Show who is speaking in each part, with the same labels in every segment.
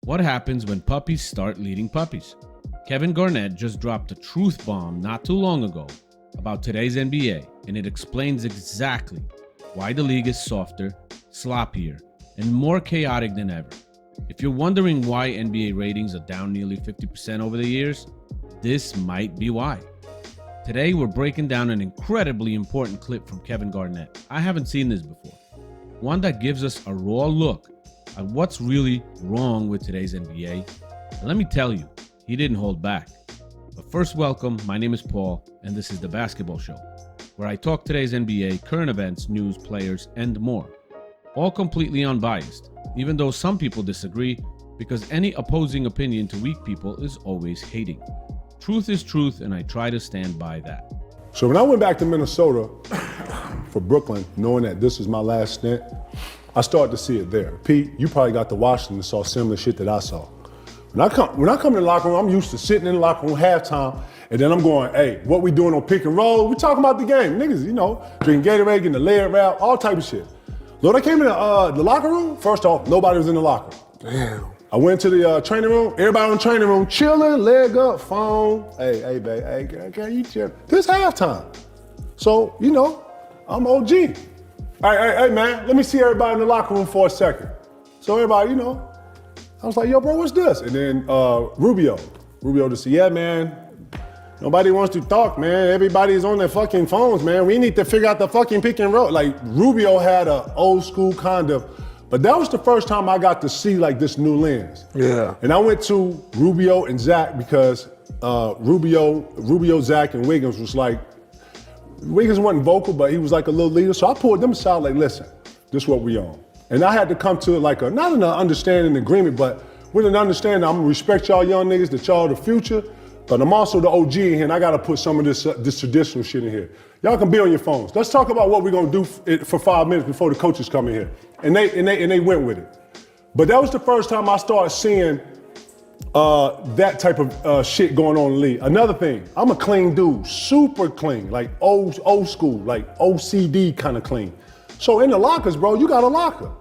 Speaker 1: What happens when puppies start leading puppies? Kevin Garnett just dropped a truth bomb not too long ago about today's NBA, and it explains exactly why the league is softer, sloppier, and more chaotic than ever. If you're wondering why NBA ratings are down nearly 50% over the years, this might be why. Today, we're breaking down an incredibly important clip from Kevin Garnett. I haven't seen this before. One that gives us a raw look at what's really wrong with today's NBA. And let me tell you, he didn't hold back. But first, welcome. My name is Paul, and this is The Basketball Show, where I talk today's NBA, current events, news, players, and more. All completely unbiased, even though some people disagree, because any opposing opinion to weak people is always hating. Truth is truth, and I try to stand by that.
Speaker 2: So when I went back to Minnesota for Brooklyn, knowing that this was my last stint, I started to see it there. Pete, you probably got to Washington and saw similar shit that I saw. When I come in the locker room, I'm used to sitting in the locker room halftime, and then I'm going, hey, what we doing on pick and roll? We talking about the game. Niggas, drinking Gatorade, getting the layered wrap, all type of shit. Lord, I came in the locker room, first off, nobody was in the locker room. Damn. I went to the training room, everybody in the training room chilling, leg up, phone. Hey, babe, hey, girl, you chill. This halftime. So, I'm OG. Hey, man, let me see everybody in the locker room for a second. So everybody, I was like, yo, bro, what's this? And then Rubio just said, yeah, man, nobody wants to talk, man. Everybody's on their fucking phones, man. We need to figure out the fucking pick and roll. Like, Rubio had an old school kind of, but that was the first time I got to see like this new lens. Yeah. And I went to Rubio and Zach because Rubio, Zach, and Wiggins was like, Wiggins wasn't vocal, but he was like a little leader. So I pulled them aside like, listen, this is what we on. And I had to come to it like not an understanding agreement, but with an understanding, I'm gonna respect y'all young niggas, that y'all the future, but I'm also the OG in here, and I gotta put some of this traditional shit in here. Y'all can be on your phones. Let's talk about what we're gonna do for 5 minutes before the coaches come in here. And they went with it. But that was the first time I started seeing that type of shit going on in the league. Another thing, I'm a clean dude, super clean, like old school, like OCD kind of clean. So in the lockers, bro, you got a locker.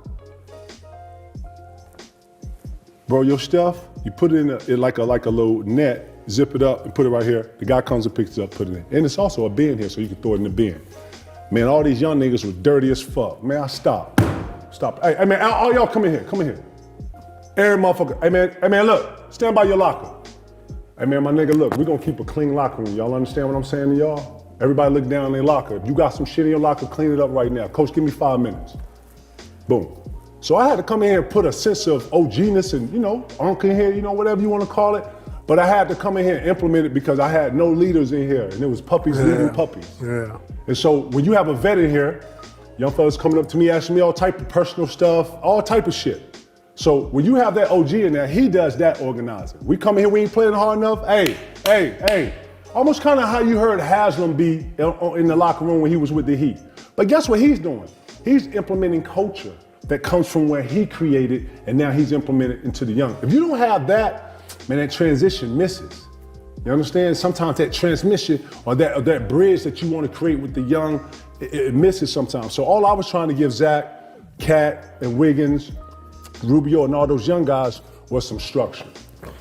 Speaker 2: Bro, your stuff, you put it in like a little net, zip it up and put it right here. The guy comes and picks it up, put it in. And it's also a bin here, so you can throw it in the bin. Man, all these young niggas were dirty as fuck. Man, I stopped. Hey, man, all y'all come in here. Every motherfucker, hey man, look, stand by your locker. Hey man, my nigga, look, we gonna keep a clean locker room. Y'all understand what I'm saying to y'all? Everybody look down in their locker. If you got some shit in your locker, clean it up right now. Coach, give me 5 minutes. Boom. So I had to come in here and put a sense of OG-ness and, uncle in here, whatever you want to call it. But I had to come in here and implement it because I had no leaders in here, and it was puppies leading puppies. Yeah. And so when you have a vet in here, young fellas coming up to me, asking me all type of personal stuff, all type of shit. So when you have that OG in there, he does that organizing. We come in here, we ain't playing hard enough. Hey. Almost kind of how you heard Haslam be in the locker room when he was with the Heat. But guess what he's doing? He's implementing culture that comes from where he created, and now he's implemented into the young. If you don't have that, man, that transition misses. You understand? Sometimes that transmission or that bridge that you want to create with the young, it misses sometimes. So all I was trying to give Zach, Cat, and Wiggins, Rubio, and all those young guys was some structure.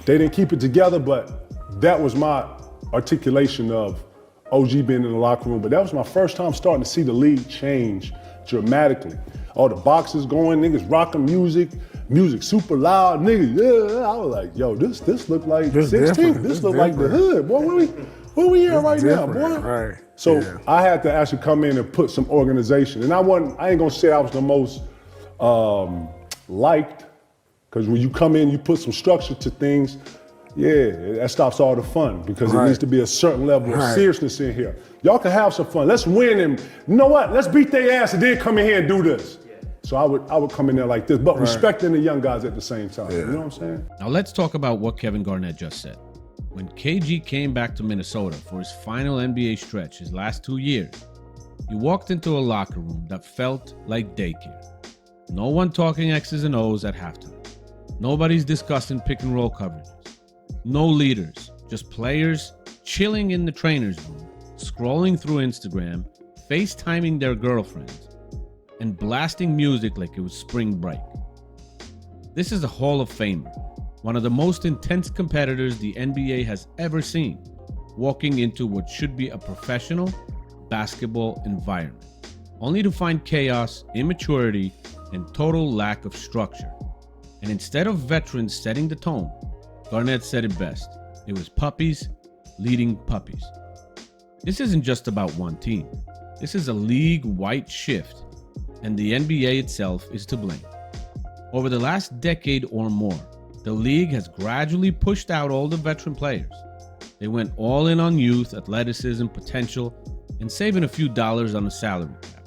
Speaker 2: They didn't keep it together, but that was my articulation of OG being in the locker room. But that was my first time starting to see the league change dramatically. All the boxes going, niggas rocking music super loud, niggas, yeah. I was like, yo, this look like 16. This look like the hood. Boy, where we at right now, boy? Right. So yeah. I had to actually come in and put some organization. And I ain't gonna say I was the most liked, because when you come in, you put some structure to things, yeah, that stops all the fun, because it needs to be a certain level of seriousness in here. Y'all can have some fun. Let's win, and you know what? Let's beat their ass and then come in here and do this. Yeah. So I would come in there like this, but respecting the young guys at the same time. Yeah. You know what I'm saying?
Speaker 1: Now let's talk about what Kevin Garnett just said. When KG came back to Minnesota for his final NBA stretch his last 2 years, he walked into a locker room that felt like daycare. No one talking X's and O's at halftime. Nobody's discussing pick and roll coverages. No leaders, just players chilling in the trainer's room, scrolling through Instagram, FaceTiming their girlfriends, and blasting music like it was spring break. This is a Hall of Famer, one of the most intense competitors the NBA has ever seen, walking into what should be a professional basketball environment, only to find chaos, immaturity, and total lack of structure. And instead of veterans setting the tone, Garnett said it best. It was puppies leading puppies. This isn't just about one team. This is a league-wide shift, and the NBA itself is to blame. Over the last decade or more, the league has gradually pushed out all the veteran players. They went all in on youth, athleticism, potential, and saving a few dollars on the salary cap.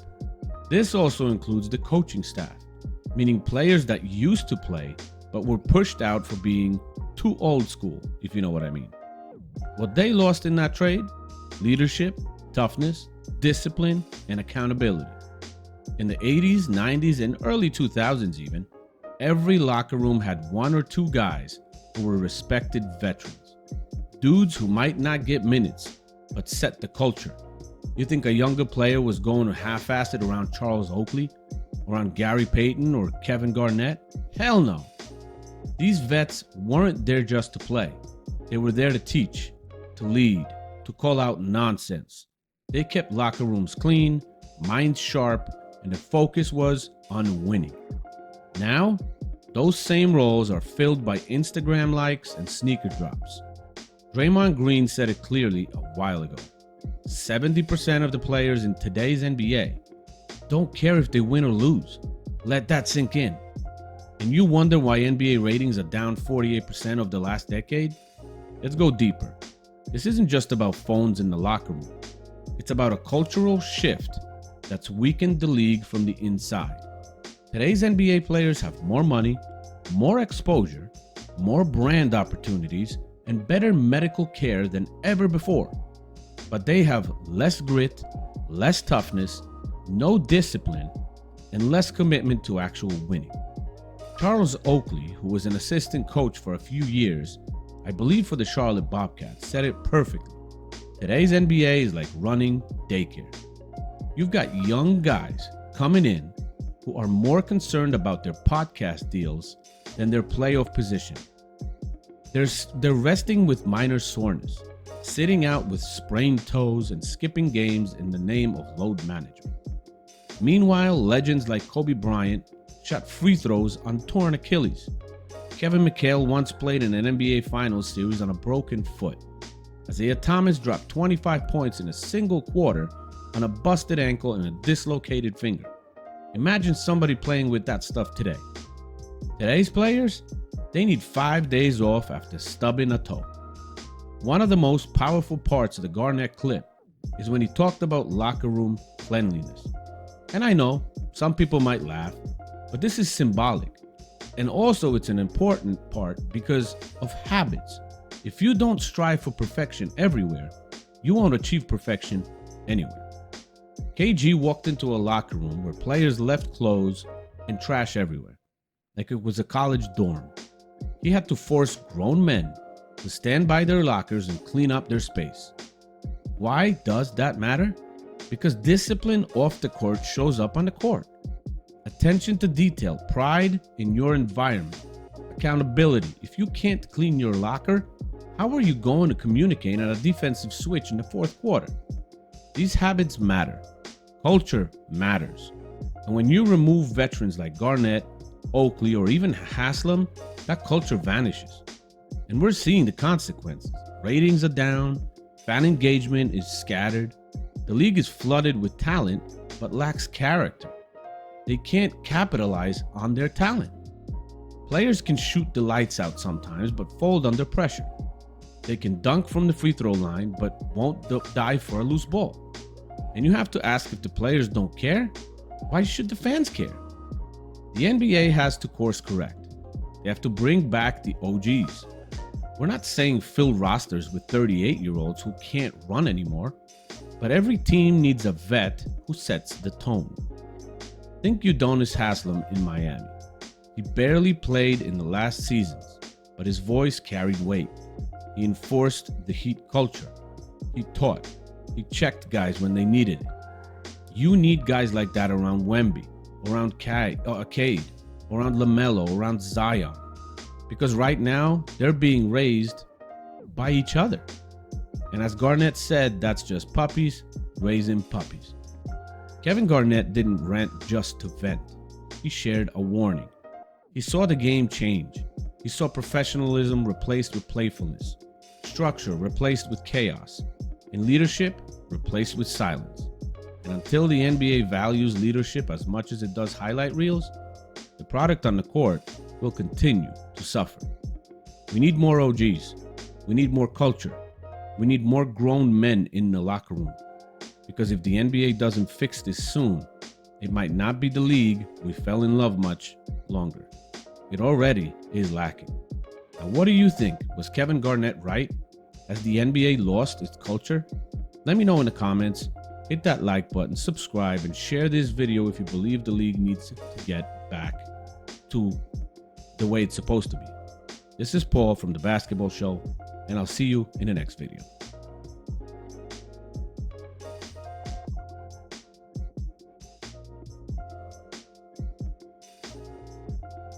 Speaker 1: This also includes the coaching staff, meaning players that used to play but were pushed out for being too old school, if you know what I mean. What they lost in that trade? Leadership, toughness, discipline, and accountability. In the 80s, 90s, and early 2000s even, every locker room had one or two guys who were respected veterans. Dudes who might not get minutes, but set the culture. You think a younger player was going to half-ass it around Charles Oakley, around Gary Payton or Kevin Garnett? Hell no. These vets weren't there just to play. They were there to teach, to lead, to call out nonsense. They kept locker rooms clean, minds sharp, and the focus was on winning. Now, those same roles are filled by Instagram likes and sneaker drops. Draymond Green said it clearly a while ago. 70% of the players in today's NBA don't care if they win or lose. Let that sink in. And you wonder why NBA ratings are down 48% of the last decade? Let's go deeper. This isn't just about phones in the locker room. It's about a cultural shift that's weakened the league from the inside. Today's NBA players have more money, more exposure, more brand opportunities, and better medical care than ever before. But they have less grit, less toughness, no discipline, and less commitment to actual winning. Charles Oakley, who was an assistant coach for a few years, I believe for the Charlotte Bobcats, said it perfectly. Today's NBA is like running daycare. You've got young guys coming in who are more concerned about their podcast deals than their playoff position. They're resting with minor soreness, sitting out with sprained toes, and skipping games in the name of load management. Meanwhile, legends like Kobe Bryant shot free throws on torn Achilles. Kevin McHale once played in an NBA Finals series on a broken foot. Isaiah Thomas dropped 25 points in a single quarter on a busted ankle and a dislocated finger. Imagine somebody playing with that stuff today. Today's players, they need 5 days off after stubbing a toe. One of the most powerful parts of the Garnett clip is when he talked about locker room cleanliness. And I know, some people might laugh, but this is symbolic. And also it's an important part because of habits. If you don't strive for perfection everywhere, you won't achieve perfection anywhere. KG walked into a locker room where players left clothes and trash everywhere, like it was a college dorm. He had to force grown men to stand by their lockers and clean up their space. Why does that matter? Because discipline off the court shows up on the court. Attention to detail, pride in your environment, accountability. If you can't clean your locker, how are you going to communicate on a defensive switch in the fourth quarter? These habits matter. Culture matters. And when you remove veterans like Garnett, Oakley, or even Haslam, that culture vanishes. And we're seeing the consequences. Ratings are down, fan engagement is scattered. The league is flooded with talent, but lacks character. They can't capitalize on their talent. Players can shoot the lights out sometimes, but fold under pressure. They can dunk from the free throw line, but won't dive for a loose ball. And you have to ask, if the players don't care, why should the fans care? The NBA has to course correct. They have to bring back the OGs. We're not saying fill rosters with 38-year-olds who can't run anymore, but every team needs a vet who sets the tone. Think Udonis Haslem in Miami. He barely played in the last seasons, but his voice carried weight. He enforced the Heat culture. He taught. He checked guys when they needed it. You need guys like that around Wemby, around Cade, around LaMelo, around Zion. Because right now, they're being raised by each other. And as Garnett said, that's just puppies raising puppies. Kevin Garnett didn't rant just to vent. He shared a warning. He saw the game change. He saw professionalism replaced with playfulness, structure replaced with chaos, and leadership replaced with silence. And until the NBA values leadership as much as it does highlight reels, the product on the court will continue to suffer. We need more OGs. We need more culture. We need more grown men in the locker room. Because if the NBA doesn't fix this soon, it might not be the league we fell in love much longer. It already is lacking. Now, what do you think? Was Kevin Garnett right? Has the NBA lost its culture? Let me know in the comments. Hit that like button, subscribe, and share this video if you believe the league needs to get back to the way it's supposed to be. This is Paul from The Basketball Show, and I'll see you in the next video.